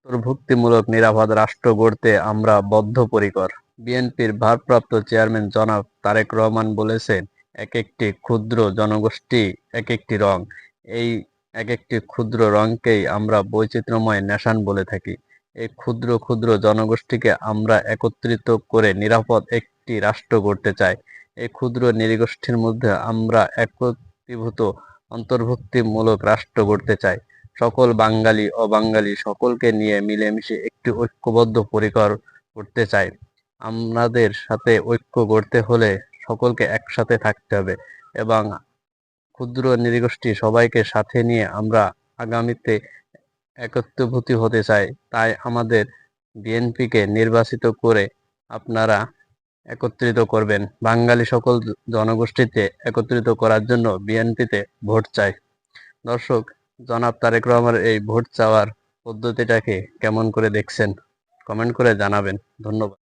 অন্তর্ভুক্তিমূলক নিরাপদ রাষ্ট্র গড়তে আমরা বদ্ধপরিকর। বিএনপির ভারপ্রাপ্ত চেয়ারম্যান জনাব তারেক রহমান বলেছেন, একেকটি ক্ষুদ্র জনগোষ্ঠী একেকটি রং। এই একেকটি ক্ষুদ্র রংকেই আমরা বৈচিত্র্যময় ন্যাশন বলে থাকি। এই ক্ষুদ্র ক্ষুদ্র জনগোষ্ঠীকে আমরা একত্রিত করে নিরাপদ একটি রাষ্ট্র গড়তে চাই। এই ক্ষুদ্র নৃগোষ্ঠীর মধ্যে আমরা একীভূত অন্তর্ভুক্তিমূলক রাষ্ট্র গড়তে চাই। সকল বাঙালি অবাঙালি সকলকে নিয়ে মিলেমিশে একটি ঐক্যবদ্ধ পরিকর করতে চাই। আমাদের সাথে ঐক্য গড়তে হলে সকলকে একসাথে থাকতে হবে এবং ক্ষুদ্র নৃগোষ্ঠী সবাইকে সাথে নিয়ে আমরা আগামীতে একত্রীভূত হতে চাই। তাই আমাদের বিএনপিকে নির্বাচিত করে আপনারা একত্রিত করবেন। বাঙালি সকল জনগোষ্ঠীতে একত্রিত করার জন্য বিএনপিতে ভোট চাই। দর্শক, জনাব তারেক রহমানের এই ভোট চাওয়ার পদ্ধতিটাকে কেমন করে দেখছেন? কমেন্ট করে জানাবেন। ধন্যবাদ।